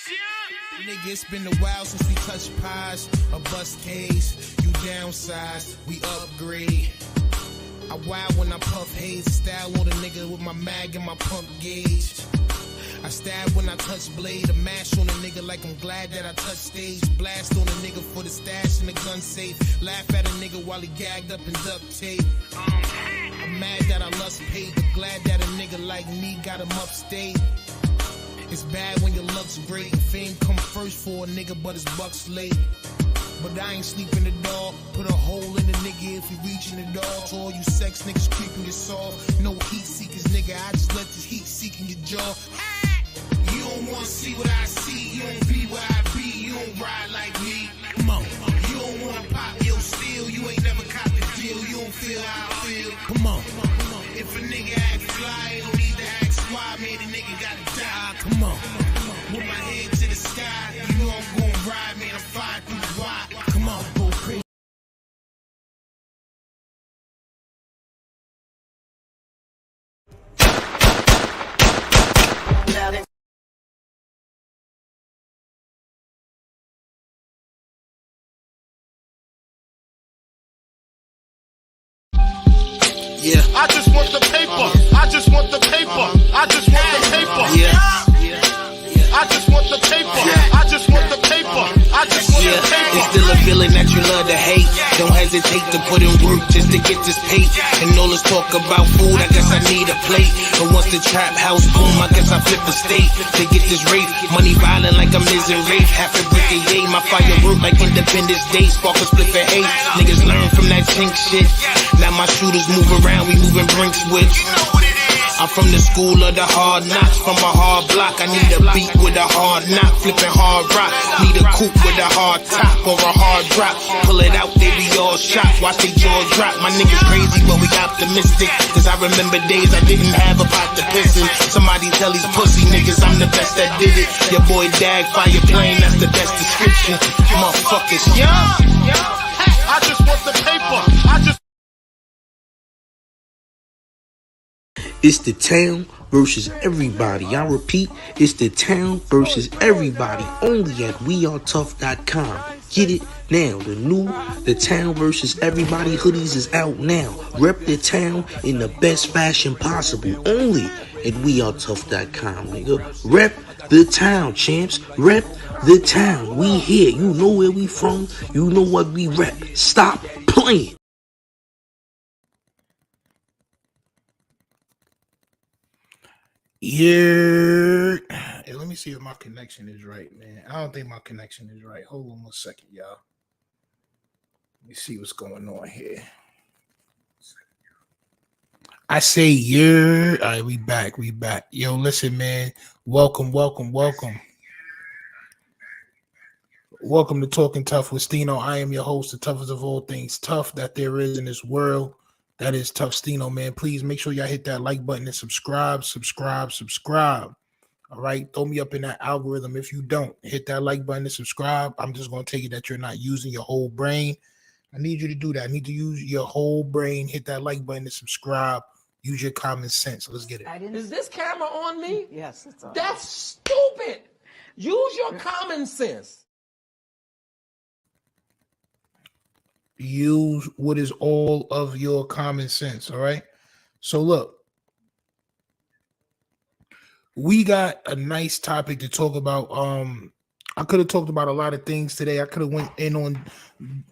Nigga, it's been a while since we touched pies or bust case. You downsize, we upgrade. I wild when I puff haze, style on a nigga with my mag and my pump gauge. I stab when I touch blade, a mash on a nigga like I'm glad that I touch stage. Blast on a nigga for the stash in the gun safe. Laugh at a nigga while he gagged up in duct tape. I'm mad that I lust paid, but glad that a nigga like me got him upstate. It's bad when your luck's great. Fame come first for a nigga, but his buck's late. But I ain't sleeping the dog. Put a hole in the nigga if you reaching the dog. To all you sex niggas creeping your soft. No heat seekers, nigga. I just let this heat seek in your jaw. You don't wanna see what I see. You don't be where I be. You don't ride like me. Come on. You don't wanna pop your steel. You ain't never caught the deal. You don't feel how I feel. Come on. If a nigga act fly, don't need to ask why. Man, the nigga gotta die. Come on. With my head to the sky. You know I'm gonna ride, man. I'm flying through the wide. Come on, go crazy. Yeah. I just want the paper. I just want the paper. I just want the paper. Yeah. I just want the paper. I just want the paper. I just want the paper. It's still a feeling that you love to hate. Don't hesitate to put in work just to get this pay. And all this talk about food, I guess I need a plate. And once the trap house boom, I guess I flip a state to get this rape. Money violent like I'm Miz and Rafe. Half a brick a yay. My fire work like Independence Day. Spark a split for hate. Niggas learn from that chink shit. Now my shooters move around, we moving Brinks whips. I'm from the school of the hard knocks, from a hard block. I need a beat with a hard knock, flipping hard rock. Need a coupe with a hard top or a hard drop. Pull it out, they be all shocked, watch they jaws drop. My niggas crazy, but we optimistic. Cause I remember days I didn't have a pot to piss in. Somebody tell these pussy niggas I'm the best that did it. Your boy Dag, fire plane, that's the best description. Motherfuckers, yeah. I just want the paper. I just. It's the town versus everybody. I repeat, it's the town versus everybody. Only at wearetough.com. Get it now. The town versus everybody hoodies is out now. Rep the town in the best fashion possible. Only at wearetough.com, nigga. Rep the town, champs. Rep the town. We here. You know where we from. You know what we rep. Stop playing. Yeah. Hey, let me see if my connection is right, man. I don't think my connection is right. Hold on 1 second, y'all. Let me see what's going on here. I say yeah. All right, we back. Yo, listen, man. Welcome. Welcome to Talking Tough with Stino. I am your host, the toughest of all things tough that there is in this world. That is Tough Stino, man. Please make sure y'all hit that like button and subscribe. All right, throw me up in that algorithm. If you don't hit that like button and subscribe, I'm just going to take it that you're not using your whole brain. I need you to do that. I need to use your whole brain. Hit that like button and subscribe. Use your common sense. Let's get it. Is this camera on me? Yes, it's on. That's stupid. Use your common sense. Use what is all of your common sense. All right. So look, we got a nice topic to talk about. I could have talked about a lot of things today. I could have went in on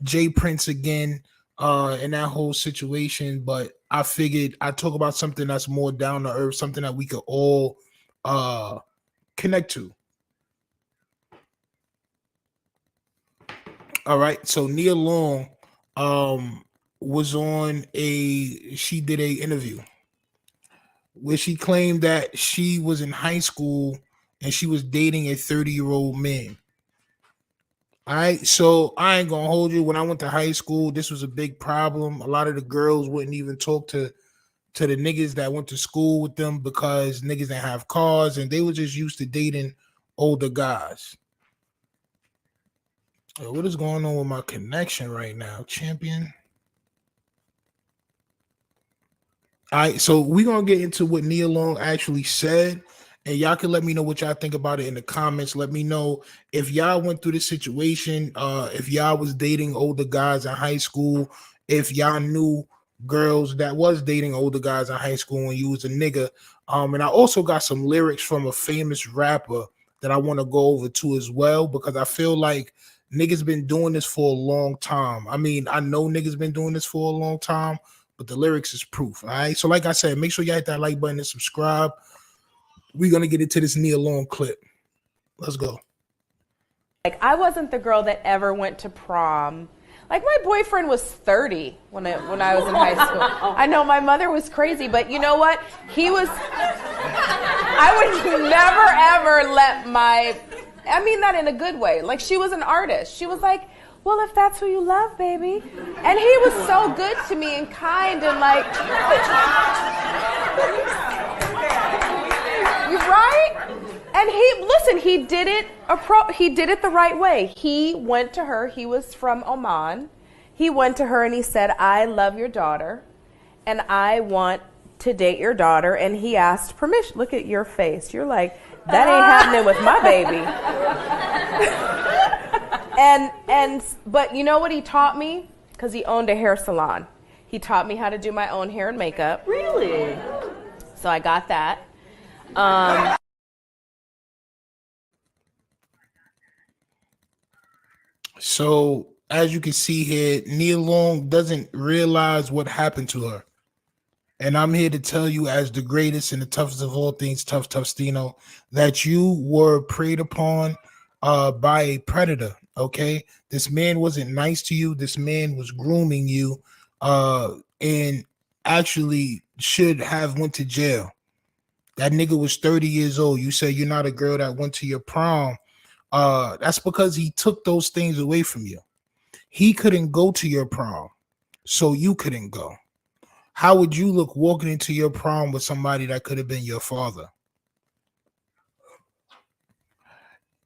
Jay Prince again, and that whole situation, but I figured I'd talk about something that's more down to earth, something that we could all connect to. All right. So Nia Long was on she did a interview where she claimed that she was in high school and she was dating a 30-year-old man. All right, so I ain't gonna hold you. When I went to high school, this was a big problem. A lot of the girls wouldn't even talk to the niggas that went to school with them because niggas didn't have cars and they were just used to dating older guys. What is going on with my connection right now, champion? All right, so we're going to get into what Nia Long actually said, And y'all can let me know what y'all think about it in the comments. Let me know if y'all went through this situation, if y'all was dating older guys in high school, if y'all knew girls that was dating older guys in high school when you was a nigga. And I also got some lyrics from a famous rapper that I want to go over too as well, because I feel like niggas been doing this for a long time. I mean, I know niggas been doing this for a long time, but the lyrics is proof. All right. So like I said, make sure you hit that like button and subscribe. We're gonna get into this Nia Long clip. Let's go. Like, I wasn't the girl that ever went to prom. Like, my boyfriend was 30 when I was in high school. I know my mother was crazy, but you know what? I would never ever let I mean that in a good way. Like, she was an artist. She was like, well, if that's who you love, baby. And he was so good to me and kind and like, you're right? And he did it the right way. He went to her, he was from Oman. He went to her and he said, I love your daughter and I want to date your daughter. And he asked permission. Look at your face. You're like, that ain't happening with my baby. But you know what he taught me? Because he owned a hair salon. He taught me how to do my own hair and makeup. Really? So I got that. So as you can see here, Nia Long doesn't realize what happened to her. And I'm here to tell you, as the greatest and the toughest of all things, Tough Stino, that you were preyed upon by a predator. Okay, this man wasn't nice to you. This man was grooming you, and actually should have went to jail. That nigga was 30 years old. You say you're not a girl that went to your prom. That's because he took those things away from you. He couldn't go to your prom, so you couldn't go. How would you look walking into your prom with somebody that could have been your father?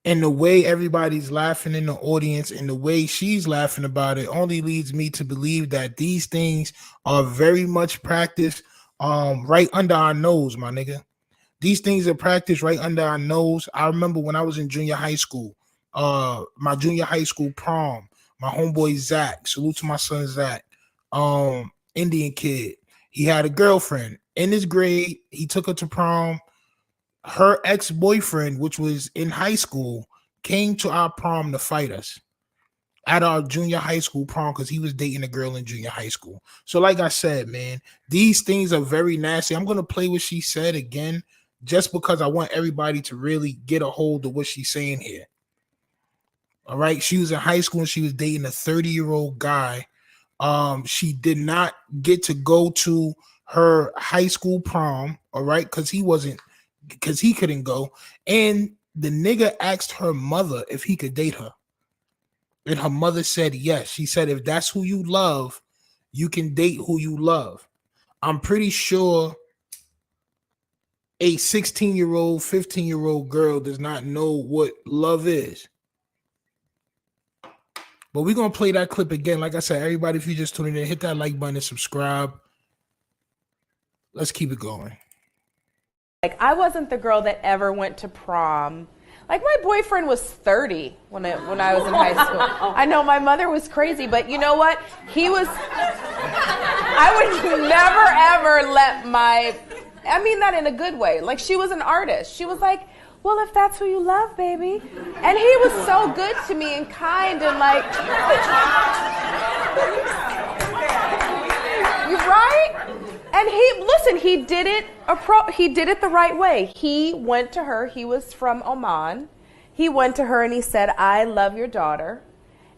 And the way everybody's laughing in the audience and the way she's laughing about it only leads me to believe that these things are very much practiced right under our nose, my nigga. These things are practiced right under our nose. I remember when I was in junior high school, my junior high school prom, my homeboy Zach, salute to my son Zach, Indian kid. He had a girlfriend in his grade. He took her to prom. Her ex-boyfriend, which was in high school, came to our prom to fight us at our junior high school prom because he was dating a girl in junior high school. So like I said, man, these things are very nasty. I'm going to play what she said again just because I want everybody to really get a hold of what she's saying here. All right. She was in high school and she was dating a 30-year-old guy. She did not get to go to her high school prom. All right. Because he couldn't go. And the nigga asked her mother if he could date her. And her mother said yes. She said, if that's who you love, you can date who you love. I'm pretty sure a 16-year-old, 15-year-old girl does not know what love is. But we're going to play that clip again. Like I said, everybody, if you just tuning in, hit that like button and subscribe. Let's keep it going. Like, I wasn't the girl that ever went to prom. Like, my boyfriend was 30 when I was in high school. I know my mother was crazy, but you know what? I would never ever I mean that in a good way. Like, she was an artist. She was like, well, if that's who you love, baby. And he was so good to me and kind and like, you're right? And he did it the right way. He went to her, he was from Oman. He went to her and he said, I love your daughter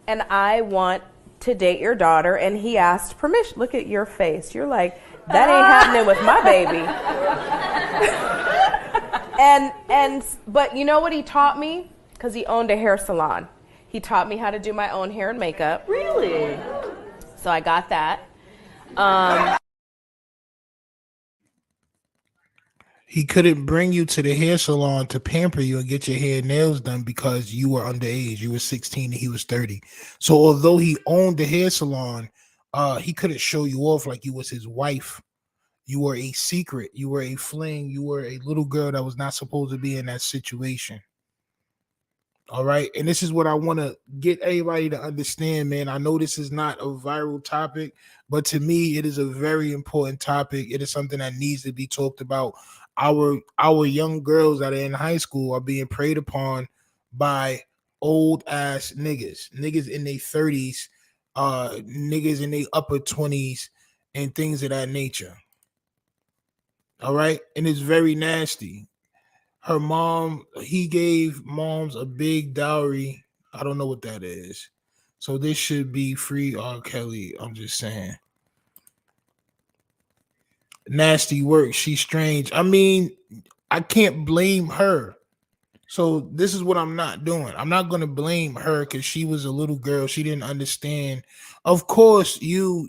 and I want to date your daughter. And he asked permission. Look at your face. You're like, that ain't happening with my baby. But you know what he taught me? Because he owned a hair salon. He taught me how to do my own hair and makeup. Really? So I got that. He couldn't bring you to the hair salon to pamper you and get your hair and nails done because you were underage. You were 16 and he was 30. So although he owned the hair salon, he couldn't show you off like you was his wife. You were a secret. You were a fling. You were a little girl that was not supposed to be in that situation. All right. And this is what I want to get everybody to understand, man. I know this is not a viral topic, but to me, it is a very important topic. It is something that needs to be talked about. Our young girls that are in high school are being preyed upon by old ass niggas in their 30s, niggas in their upper 20s, and things of that nature. All right. And it's very nasty. Her mom, he gave moms a big dowry. I don't know what that is. So this should be free R. Kelly. I'm just saying. Nasty work. She's strange. I mean, I can't blame her. So this is what I'm not doing. I'm not going to blame her because she was a little girl. She didn't understand. Of course, you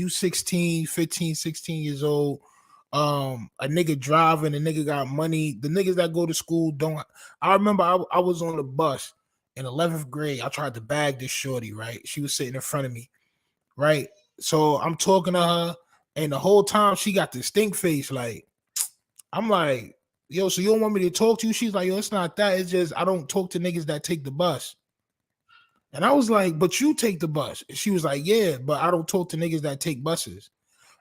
16, 15, 16 years old. A nigga driving, a nigga got money. The niggas that go to school don't. I remember I was on the bus in 11th grade. I tried to bag this shorty, right? She was sitting in front of me, right? So I'm talking to her, and the whole time she got this stink face. Like, I'm like, yo, so you don't want me to talk to you? She's like, yo, it's not that. It's just I don't talk to niggas that take the bus. And I was like, but you take the bus. And she was like, yeah, but I don't talk to niggas that take buses.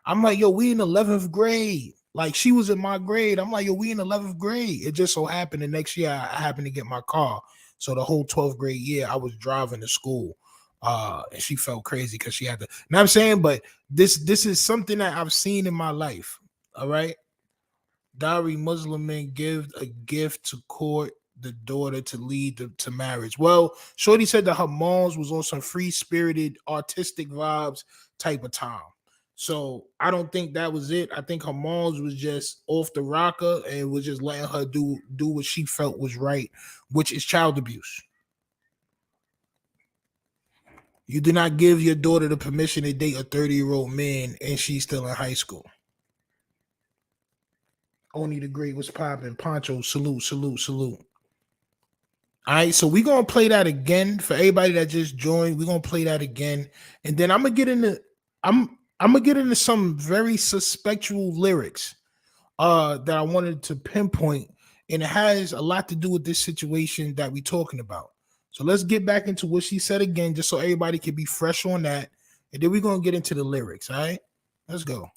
I'm like, yo, we in 11th grade. Like, she was in my grade. I'm like, yo, we in 11th grade. It just so happened the next year I happened to get my car. So the whole 12th grade year, I was driving to school. And she felt crazy because she had to. You know what I'm saying? But this is something that I've seen in my life. All right. Dowry, Muslim men give a gift to court the daughter to lead to marriage. Well, Shorty said that her moms was on some free-spirited, artistic vibes type of time. So I don't think that was it. I think her moms was just off the rocker and was just letting her do what she felt was right, which is child abuse. You do not give your daughter the permission to date a 30-year-old man and she's still in high school. Only the Great was popping. Poncho, salute, salute, salute. All right, so we're gonna play that again for everybody that just joined. We're gonna play that again, and then I'm gonna get into some very suspectual lyrics that I wanted to pinpoint, and it has a lot to do with this situation that we're talking about. So let's get back into what she said again, just so everybody can be fresh on that, and then we're gonna get into the lyrics. All right, let's go.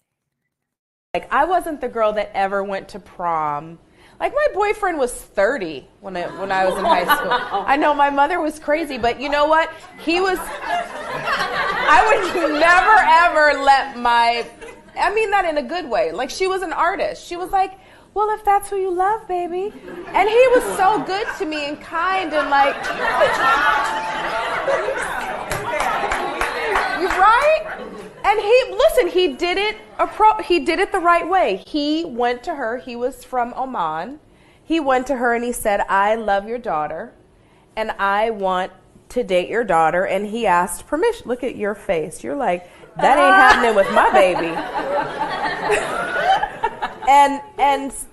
Like, I wasn't the girl that ever went to prom. Like, my boyfriend was 30 when I was in high school. I know my mother was crazy, but you know what? I would never ever let I mean that in a good way. Like, she was an artist. She was like, well, if that's who you love, baby. And he was so good to me and kind and like, you're right? And he did it the right way. He went to her. He was from Oman. He went to her and he said, I love your daughter and I want to date your daughter. And he asked permission. Look at your face. You're like, that ain't happening with my baby.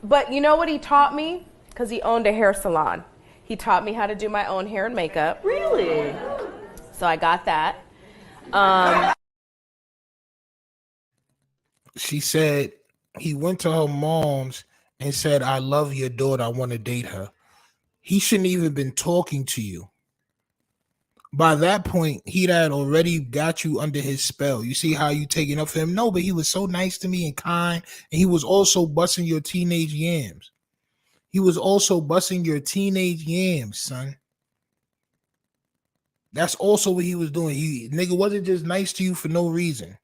But you know what he taught me? Because he owned a hair salon. He taught me how to do my own hair and makeup. Really? So I got that. She said he went to her mom's and said, I love your daughter. I want to date her. He shouldn't even been talking to you. By that point, he'd had already got you under his spell. You see how you taking up for him? No, but he was so nice to me and kind. And he was also busting your teenage yams. He was also busting your teenage yams, son. That's also what he was doing. Nigga wasn't just nice to you for no reason.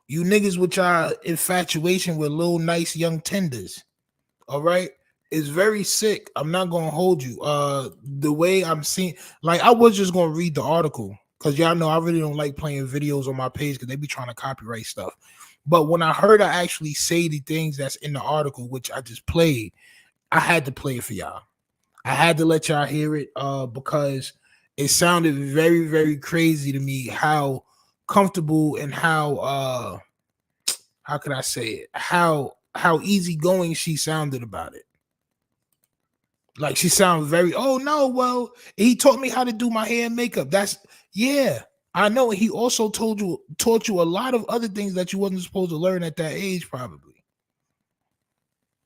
You niggas with y'all infatuation with little nice young tenders, all right? It's very sick. I'm not gonna hold you. The way I'm seeing, like, I was just gonna read the article because y'all know I really don't like playing videos on my page because they be trying to copyright stuff. But when I heard her actually say the things that's in the article, which I just played, I had to play it for y'all. I had to let y'all hear it because it sounded very, very crazy to me how comfortable and how could I say it? How easygoing she sounded about it. Like, she sounded very, oh no, well, he taught me how to do my hair and makeup. Yeah. I know he also taught you a lot of other things that you wasn't supposed to learn at that age, probably.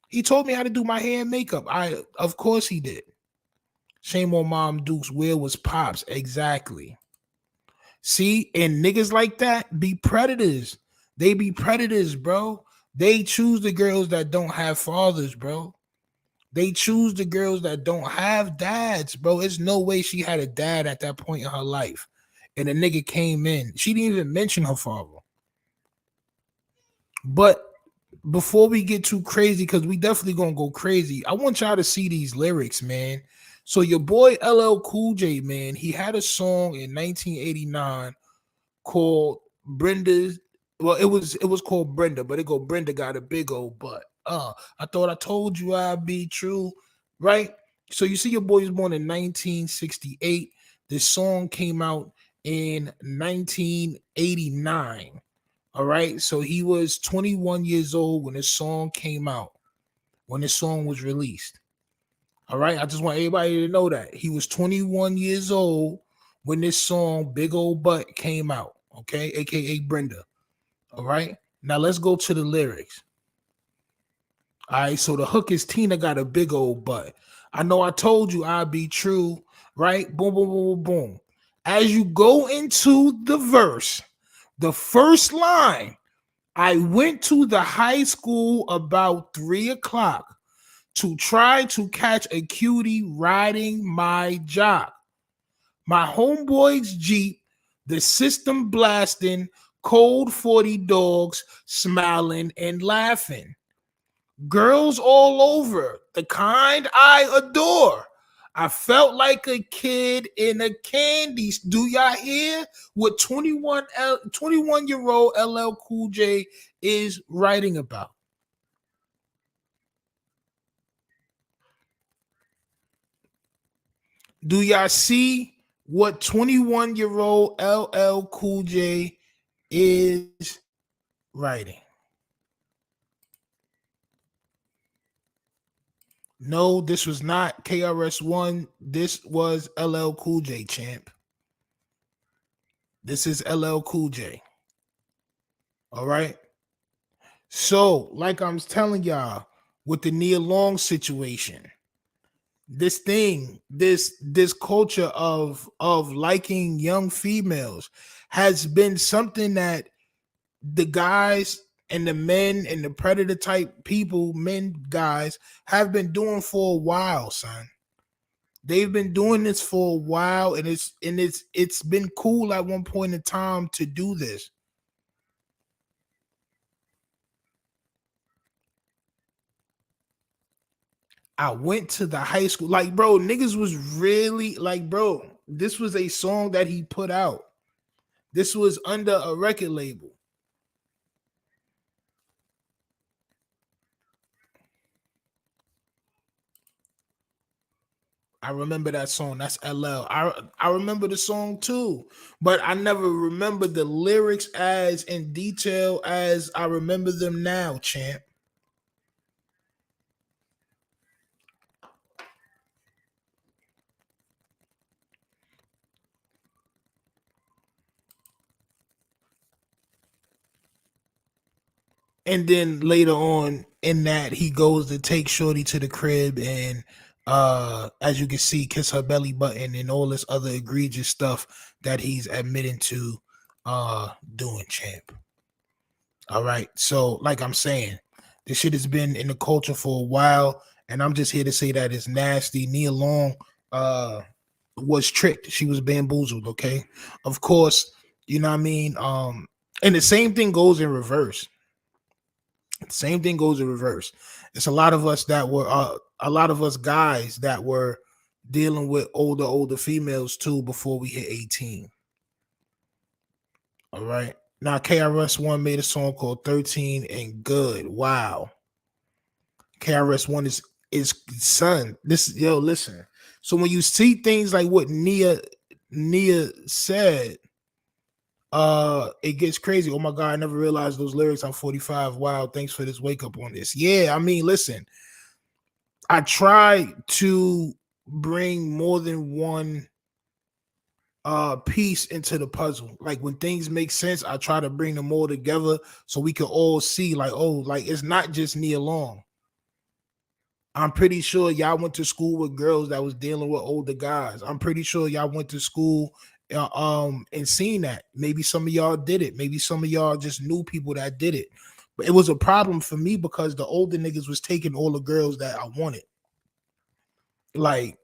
He told me how to do my hair and makeup. Of course he did. Shame on Mom Dukes. Where was Pops? Exactly. See, and niggas like that be predators. They be predators, bro. They choose the girls that don't have fathers, bro. They choose the girls that don't have dads, bro. It's no way she had a dad at that point in her life. And a nigga came in. She didn't even mention her father. But before we get too crazy, because we definitely gonna go crazy, I want y'all to see these lyrics, man. So your boy LL Cool J, man, he had a song in 1989 called Brenda's. Well, it was called Brenda, but it go Brenda got a big old butt. I thought I told you I'd be true, right? So you see, your boy was born in 1968. This song came out in 1989. All right, so he was 21 years old when this song came out, when this song was released. All right, I just want everybody to know that he was 21 years old when this song Big Old Butt came out, okay, aka Brenda. All right, now let's go to the lyrics. All right, so the hook is Tina got a big old butt. I know I told you I'd be true, right? Boom, boom, boom, boom, boom. As you go into the verse, the first line, I went to the high school about 3 o'clock to try to catch a cutie riding my jock. My homeboy's Jeep, the system blasting, cold 40 dogs smiling and laughing. Girls all over, the kind I adore. I felt like a kid in a candy. Do y'all hear what 21-year-old LL Cool J is writing about? Do y'all see what 21-year-old LL Cool J is writing? No, this was not KRS-One. This was LL Cool J, champ. This is LL Cool J. All right. So, like I'm telling y'all, with the Nia Long situation, this thing, this culture of liking young females has been something that the guys and the men and the predator type people, men, guys, have been doing for a while, son. They've been doing this for a while, and it's been cool at one point in time to do this. I went to the high school. Like, bro, niggas was really like, bro, this was a song that he put out. This was under a record label. I remember that song. That's LL. I remember the song too, but I never remember the lyrics as in detail as I remember them now, champ. And then later on in that, he goes to take Shorty to the crib and as you can see, kiss her belly button and all this other egregious stuff that he's admitting to doing, champ. All right. So, like I'm saying, this shit has been in the culture for a while, and I'm just here to say that it's nasty. Nia Long was tricked. She was bamboozled, okay? Of course, you know what I mean? And the same thing goes in reverse. Same thing goes in reverse. It's a lot of us that were a lot of us guys that were dealing with older females too before we hit 18. All right. Now KRS-One made a song called 13 and Good. Wow. KRS-One is son. This yo, listen. So when you see things like what Nia said, it gets crazy. Oh my god, I never realized those lyrics. I'm 45. Wow, thanks for this wake up on this. Yeah, I mean, listen, I try to bring more than one piece into the puzzle. Like when things make sense, I try to bring them all together so we can all see like, oh, like it's not just Nia Long. I'm pretty sure y'all went to school with girls that was dealing with older guys. I'm pretty sure y'all went to school and seen that. Maybe some of y'all did it. Maybe some of y'all just knew people that did it. But it was a problem for me because the older niggas was taking all the girls that I wanted. Like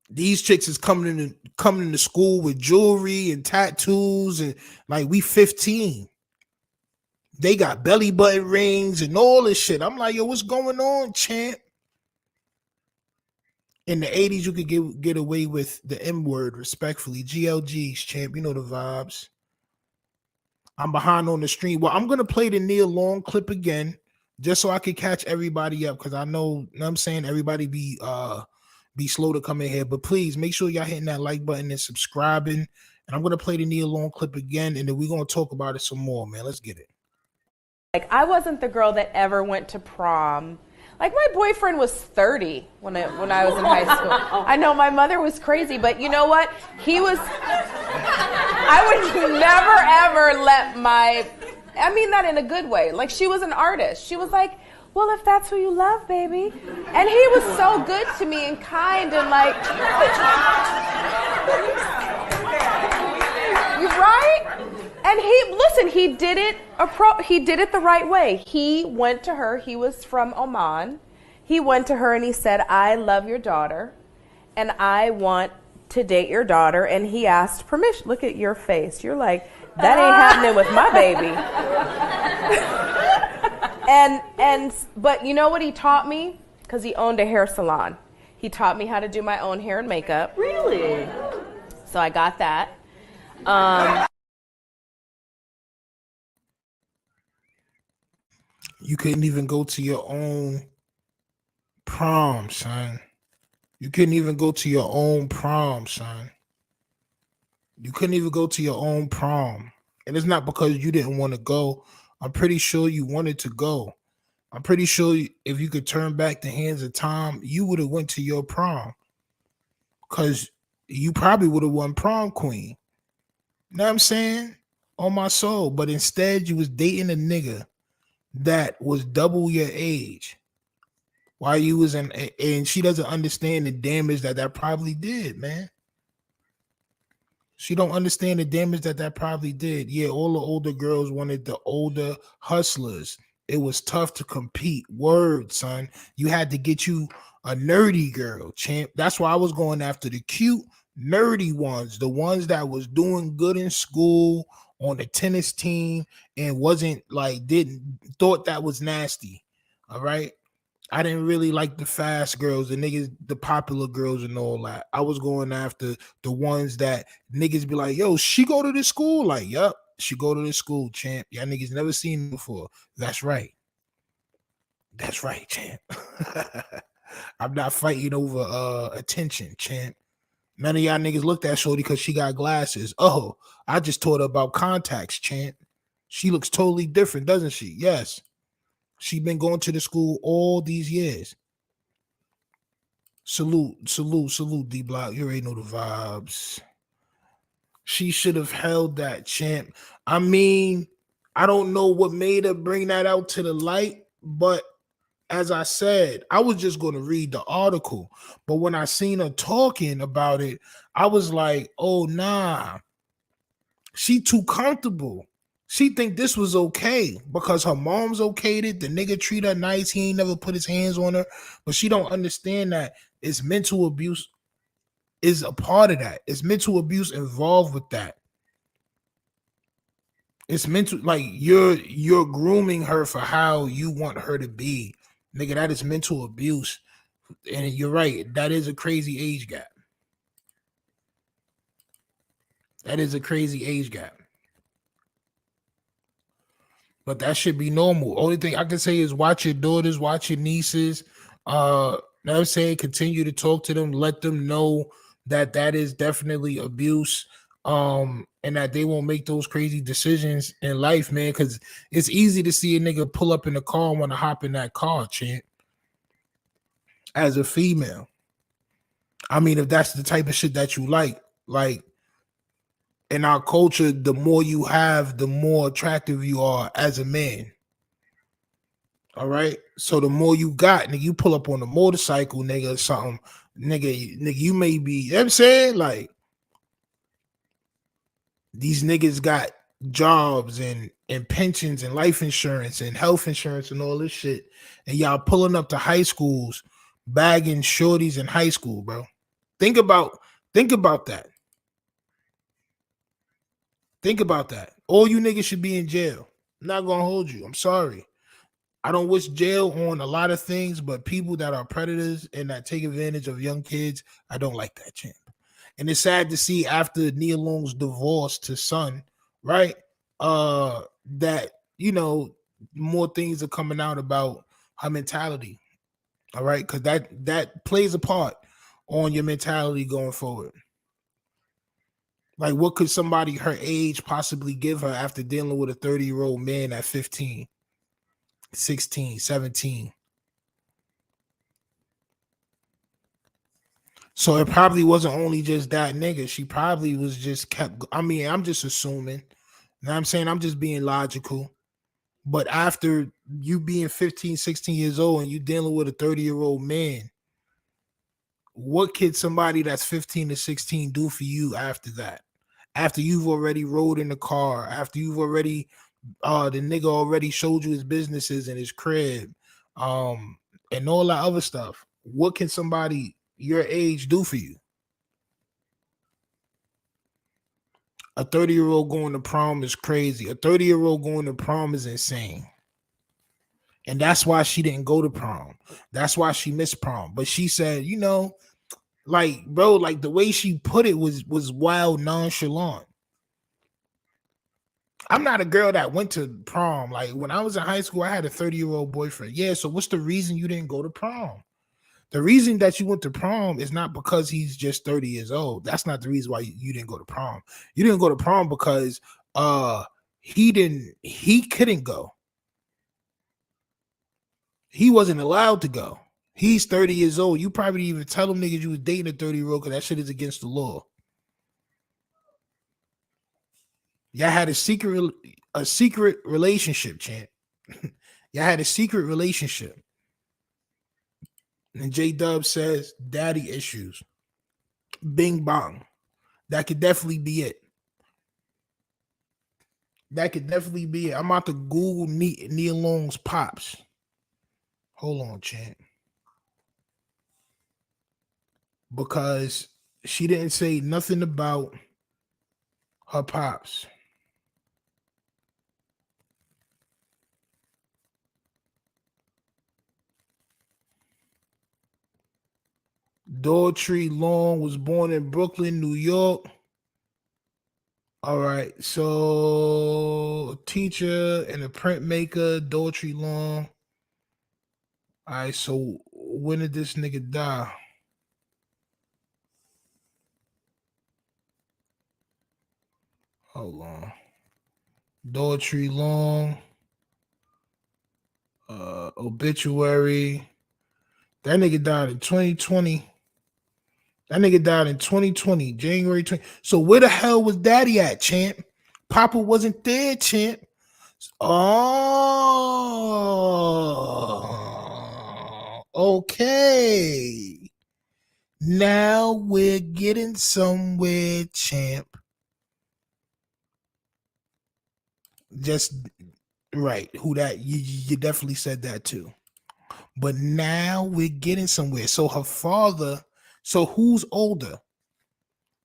these chicks is coming into school with jewelry and tattoos and like we 15. They got belly button rings and all this shit. I'm like, yo, what's going on, champ? In the 80s, you could get away with the M word respectfully. GLGs, champ. You know the vibes. I'm behind on the stream. Well, I'm going to play the Nia Long clip again just so I can catch everybody up because I know, you know what I'm saying, everybody be slow to come in here. But please make sure y'all hitting that like button and subscribing. And I'm going to play the Nia Long clip again, and then we're going to talk about it some more, man. Let's get it. Like, I wasn't the girl that ever went to prom. Like, my boyfriend was 30 when I was in high school. I know my mother was crazy, but you know what? I would never, ever I mean that in a good way. Like, she was an artist. She was like, well, if that's who you love, baby. And he was so good to me and kind and like, you right? And he did it the right way. He went to her. He was from Oman. He went to her and he said, I love your daughter and I want to date your daughter. And he asked permission. Look at your face. You're like, that ain't happening with my baby. But you know what he taught me? Because he owned a hair salon. He taught me how to do my own hair and makeup. Really? So I got that. You couldn't even go to your own prom, son. You couldn't even go to your own prom, son. You couldn't even go to your own prom. And it's not because you didn't want to go. I'm pretty sure you wanted to go. I'm pretty sure if you could turn back the hands of time, you would have went to your prom. Because you probably would have won prom queen. You know what I'm saying? On my soul. But instead, you was dating a nigga that was double your age while you was in, and she doesn't understand the damage that probably did, man. She don't understand the damage that probably did. Yeah, all the older girls wanted the older hustlers. It was tough to compete. Word, son. You had to get you a nerdy girl, champ. That's why I was going after the cute, nerdy ones, the ones that was doing good in school, on the tennis team, and wasn't like thought that was nasty. All right. I didn't really like the fast girls, the niggas, the popular girls and all that. I was going after the ones that niggas be like, yo, she go to this school? Like, yup, she go to this school, champ. Y'all niggas never seen before. That's right. That's right, champ. I'm not fighting over attention, champ. None of y'all niggas looked at shorty because she got glasses. Oh, I just taught her about contacts, champ. She looks totally different, doesn't she? Yes. She been going to the school all these years. Salute, D-Block. You already know the vibes. She should have held that, champ. I mean, I don't know what made her bring that out to the light, but as I said, I was just going to read the article. But when I seen her talking about it, I was like, oh, nah. She too comfortable. She think this was okay because her mom's okayed it. The nigga treat her nice. He ain't never put his hands on her. But she don't understand that it's mental abuse is a part of that. It's mental abuse involved with that. It's mental, like you're grooming her for how you want her to be. Nigga, that is mental abuse. And you're right. That is a crazy age gap. That is a crazy age gap. But that should be normal. Only thing I can say is watch your daughters, watch your nieces. You know what I'm saying? Continue to talk to them. Let them know that that is definitely abuse. And that they won't make those crazy decisions in life, man. Because it's easy to see a nigga pull up in the car and want to hop in that car, champ. As a female. I mean, if that's the type of shit that you like. Like in our culture, the more you have, the more attractive you are as a man. All right. So the more you got, nigga, you pull up on a motorcycle, nigga, or something, nigga, you may be, you know what I'm saying? Like these niggas got jobs and pensions and life insurance and health insurance and all this shit. And y'all pulling up to high schools, bagging shorties in high school, bro. Think about that. Think about that. All you niggas should be in jail. I'm not gonna hold you. I'm sorry. I don't wish jail on a lot of things, but people that are predators and that take advantage of young kids, I don't like that, champ. And it's sad to see after Nia Long's divorce to son, right? That more things are coming out about her mentality. All right, because that plays a part on your mentality going forward. Like, what could somebody her age possibly give her after dealing with a 30-year-old man at 15, 16, 17? So it probably wasn't only just that nigga. She probably was just kept. I mean, I'm just assuming. You know what I'm saying? I'm just being logical. But after you being 15, 16 years old and you dealing with a 30-year-old man, what could somebody that's 15 to 16 do for you after that? After you've already rode in the car, after you've already the nigga already showed you his businesses and his crib, and all that other stuff. What can somebody your age do for you? A 30-year-old going to prom is crazy. A 30-year-old going to prom is insane. And that's why she didn't go to prom. That's why she missed prom. But she said, like, bro, like the way she put it was wild nonchalant. I'm not a girl that went to prom. Like when I was in high school, I had a 30-year-old boyfriend. Yeah, so what's the reason you didn't go to prom? The reason that you went to prom is not because he's just 30 years old. That's not the reason why you didn't go to prom. You didn't go to prom because he couldn't go. He wasn't allowed to go. He's 30 years old. You probably didn't even tell him niggas you was dating a 30-year-old because that shit is against the law. Y'all had a secret relationship, champ. Y'all had a secret relationship. And J-Dub says, daddy issues. Bing bong. That could definitely be it. That could definitely be it. I'm about to Google Nia Long's pops. Hold on, champ. Because she didn't say nothing about her pops. Daughtry Long was born in Brooklyn, New York. All right, so a teacher and a printmaker, Daughtry Long. All right, so when did this nigga die? Hold on. Daughtry Long. Obituary. That nigga died in 2020. That nigga died in 2020, January 20. So where the hell was daddy at, champ? Papa wasn't there, champ. Oh, okay. Now we're getting somewhere, champ. Just right. Who that? You definitely said that too. But now we're getting somewhere. So her father. So who's older?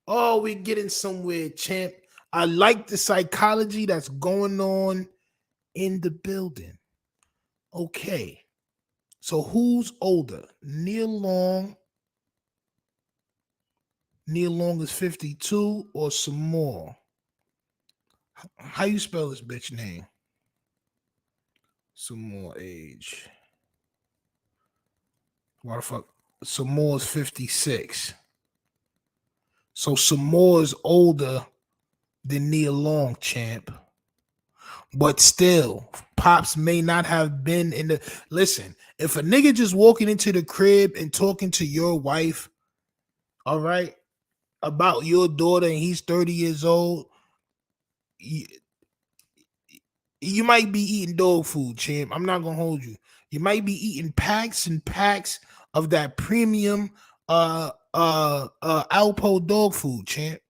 Oh, we're getting somewhere, champ. I like the psychology that's going on in the building. Okay. So who's older? Nia Long. Nia Long is 52 or some more. How you spell this bitch name? Some more age. What the fuck? Some more is 56. So some more is older than Nia Long, champ. But still, Pops may not have been in the... Listen, if a nigga just walking into the crib and talking to your wife, all right, about your daughter and he's 30 years old, you might be eating dog food, champ. I'm not gonna hold you. You might be eating packs and packs of that premium Alpo dog food, champ.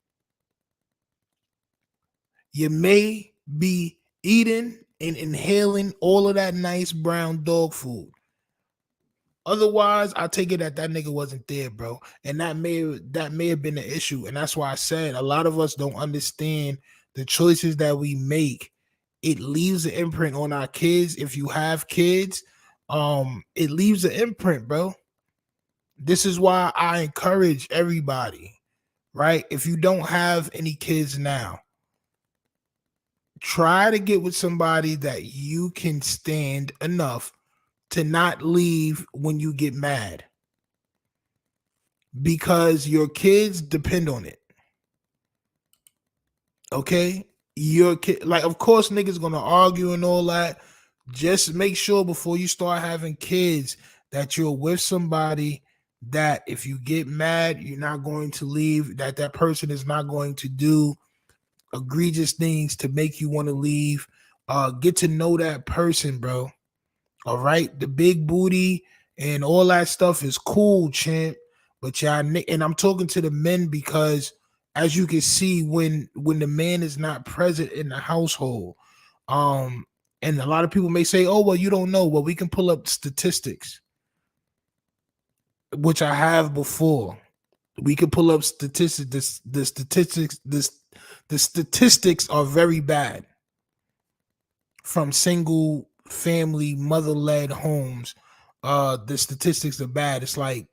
You may be eating and inhaling all of that nice brown dog food. Otherwise, I take it that nigga wasn't there, bro, and that may have been the issue, and that's why I said a lot of us don't understand the choices that we make. It leaves an imprint on our kids. If you have kids, it leaves an imprint, bro. This is why I encourage everybody, right? If you don't have any kids now, try to get with somebody that you can stand enough to not leave when you get mad, because your kids depend on it. Okay? Your kid, like, of course, niggas gonna argue and all that. Just make sure before you start having kids that you're with somebody that if you get mad, you're not going to leave, that person is not going to do egregious things to make you want to leave. Get to know that person, bro. All right, the big booty and all that stuff is cool, champ. But y'all, and I'm talking to the men because, as you can see, when the man is not present in the household, and a lot of people may say, "Oh, well, you don't know." Well, we can pull up statistics, which I have before. We can pull up statistics. The statistics are very bad from single family mother-led homes. The statistics are bad. It's like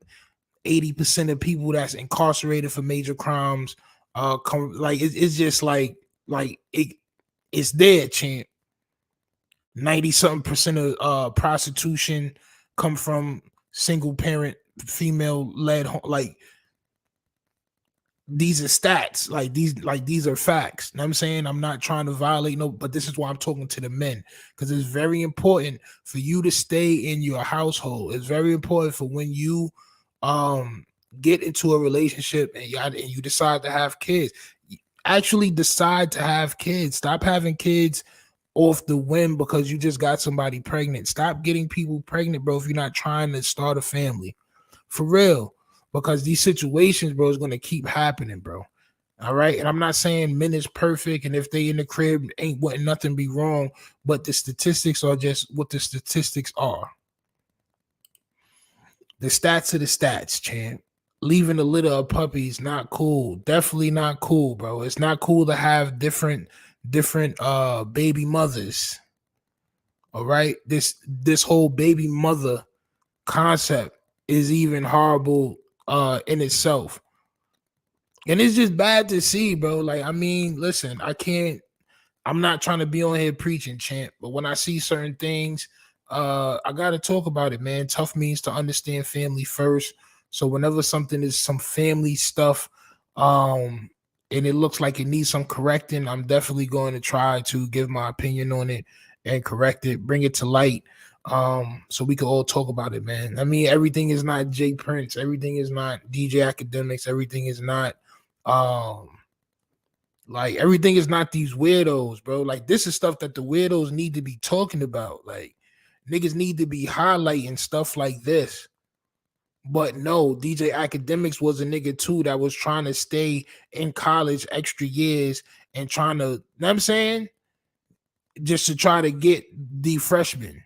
80% of people that's incarcerated for major crimes it's just like it's there, champ. 90 something percent of prostitution come from single parent female led home. Like, these are stats, these are facts. You know what I'm saying? I'm not trying to violate but this is why I'm talking to the men, because it's very important for you to stay in your household. It's very important for when you get into a relationship and you decide to have kids. Actually decide to have kids. Stop having kids off the whim because you just got somebody pregnant. Stop getting people pregnant, bro, if you're not trying to start a family. For real. Because these situations, bro, is going to keep happening, bro. All right. And I'm not saying men is perfect, and if they in the crib wouldn't nothing be wrong, but the statistics are just what the statistics are. The stats are the stats, champ. Leaving a litter of puppies, not cool. Definitely not cool, bro. It's not cool to have different baby mothers. All right. This whole baby mother concept is even horrible in itself. And it's just bad to see, bro. Like, I mean, listen, I'm not trying to be on here preaching, champ, but when I see certain things, I gotta talk about it, man. Tough means to understand family first. So whenever something is some family stuff, and it looks like it needs some correcting, I'm definitely going to try to give my opinion on it and correct it, bring it to light, so we can all talk about it, man. I mean, everything is not Jay Prince, everything is not DJ Academics, everything is not like everything is not these weirdos, bro. Like, this is stuff that the weirdos need to be talking about. Like, niggas need to be highlighting stuff like this. But no, DJ Academics was a nigga too that was trying to stay in college extra years and trying to, you know what I'm saying? Just to try to get the freshman.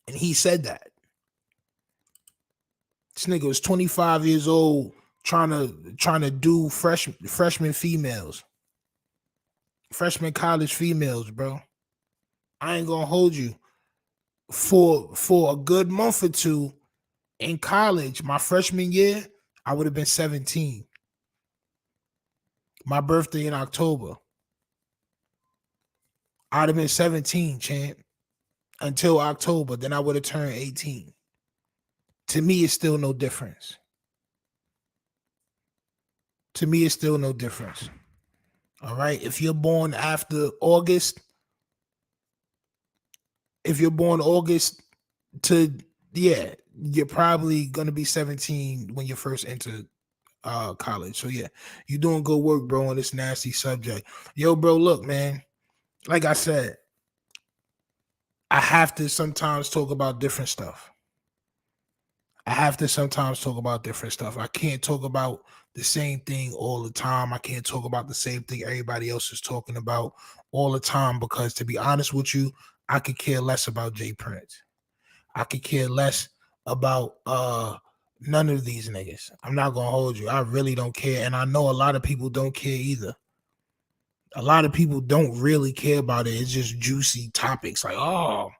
And he said that. This nigga was 25 years old trying to do freshman females. Freshman college females, bro. I ain't gonna hold you. For a good month or two in college, my freshman year, I would have been 17. My birthday in October. I'd have been 17, champ, until October. Then I would have turned 18. To me, it's still no difference. To me, it's still no difference. All right. If you're born after August, you're probably going to be 17 when you first enter college. So yeah, you doing good work, bro, on this nasty subject. Yo, bro, look, man. Like I said, I have to sometimes talk about different stuff. I can't talk about the same thing all the time. I can't talk about the same thing everybody else is talking about all the time, because to be honest with you, I could care less about Jay Prince. I could care less about none of these niggas. I'm not gonna hold you. I really don't care. And I know a lot of people don't care either. A lot of people don't really care about it. It's just juicy topics like, oh,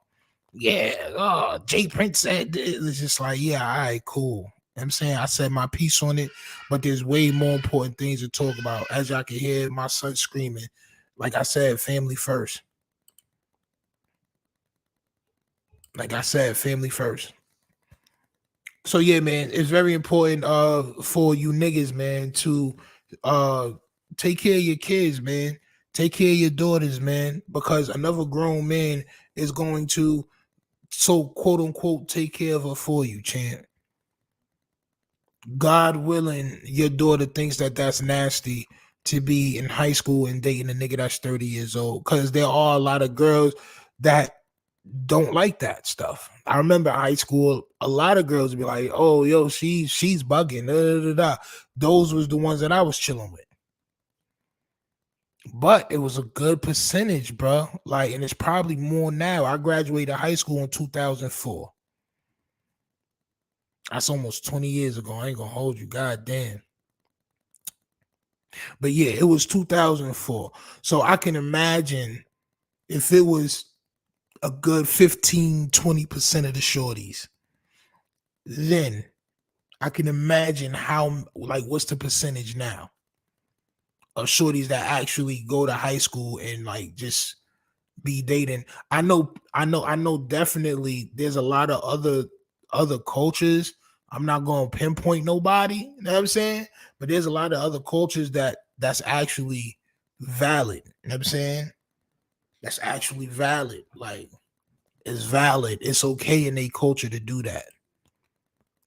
yeah, Jay Prince said this. It's just like, yeah, all right, cool. You know what I'm saying, I said my piece on it, but there's way more important things to talk about. As y'all can hear my son screaming, like I said, family first. So yeah, man, it's very important for you niggas, man, to take care of your kids, man. Take care of your daughters, man, because another grown man is going to, so quote unquote, take care of her for you, champ. God willing, your daughter thinks that that's nasty to be in high school and dating a nigga that's 30 years old, because there are a lot of girls that don't like that stuff. I remember high school, a lot of girls would be like, oh, yo, she's bugging. Da, da, da, da. Those was the ones that I was chilling with. But it was a good percentage, bro. Like, and it's probably more now. I graduated high school in 2004. That's almost 20 years ago. I ain't gonna hold you. God damn. But yeah, it was 2004. So I can imagine if it was a good 15-20% of the shorties, then I can imagine how, like, what's the percentage now of shorties that actually go to high school and like just be dating. I know definitely there's a lot of other cultures. I'm not going to pinpoint nobody, you know what I'm saying? But there's a lot of other cultures that's actually valid, you know what I'm saying? That's actually valid. Like, it's valid. It's okay in their culture to do that.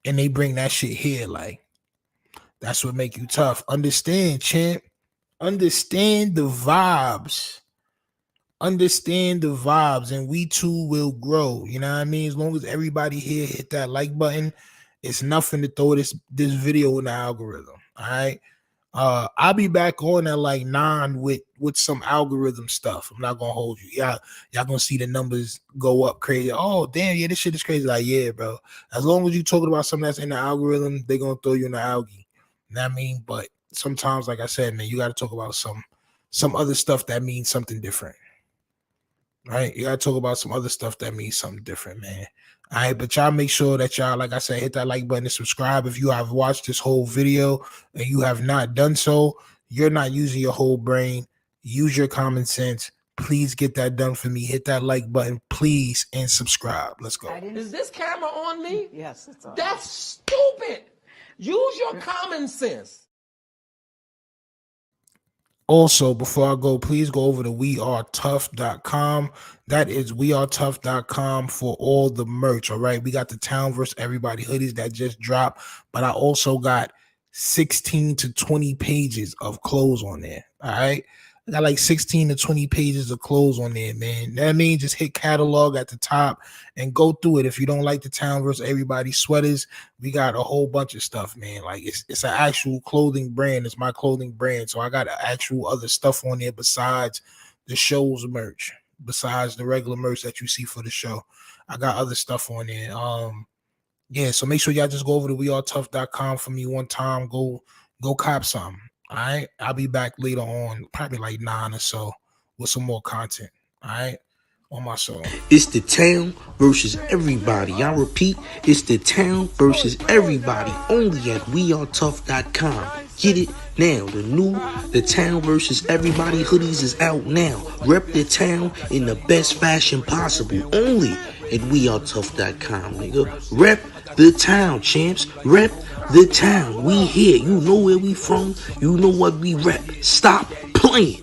And they bring that shit here. Like, that's what make you tough. Understand, champ. Understand the vibes. Understand the vibes, and we too will grow. You know what I mean? As long as everybody here hit that like button, it's nothing to throw this video in the algorithm. All right. I'll be back on at like 9 with some algorithm stuff. I'm not gonna hold you. Y'all gonna see the numbers go up crazy. Oh damn, yeah, this shit is crazy. Like, yeah, bro. As long as you talking about something that's in the algorithm, they're gonna throw you in the algae. You know what I mean? But sometimes, like I said, man, you gotta talk about some other stuff that means something different. Right? You gotta talk about some other stuff that means something different, man. All right, but y'all make sure that y'all, like I said, hit that like button and subscribe. If you have watched this whole video and you have not done so, you're not using your whole brain. Use your common sense. Please get that done for me. Hit that like button, please, and subscribe. Let's go. Is this camera on me? Yes, it's on. That's stupid. Use your common sense. Also, before I go, please go over to wearetough.com. That is wearetough.com for all the merch. All right. We got the Town vs. Everybody hoodies that just dropped, but I also got 16 to 20 pages of clothes on there. All right. I got like 16 to 20 pages of clothes on there, man. That means just hit catalog at the top and go through it. If you don't like the Town vs. Everybody sweaters, we got a whole bunch of stuff, man. Like, it's an actual clothing brand. It's my clothing brand. So I got actual other stuff on there besides the show's merch, besides the regular merch that you see for the show. I got other stuff on there. Yeah, so make sure y'all just go over to wearetough.com for me one time. Go cop something. All right, I'll be back later on, probably like 9 or so, with some more content. All right, on my show. It's the Town versus everybody. I repeat, it's the Town versus everybody. Only at wearetough.com. Get it now. The Town versus everybody hoodies is out now. Rep the town in the best fashion possible. Only at wearetough.com, nigga. Rep the town, champs. Rep the town. We here. You know where we from. You know what we rep. Stop playing.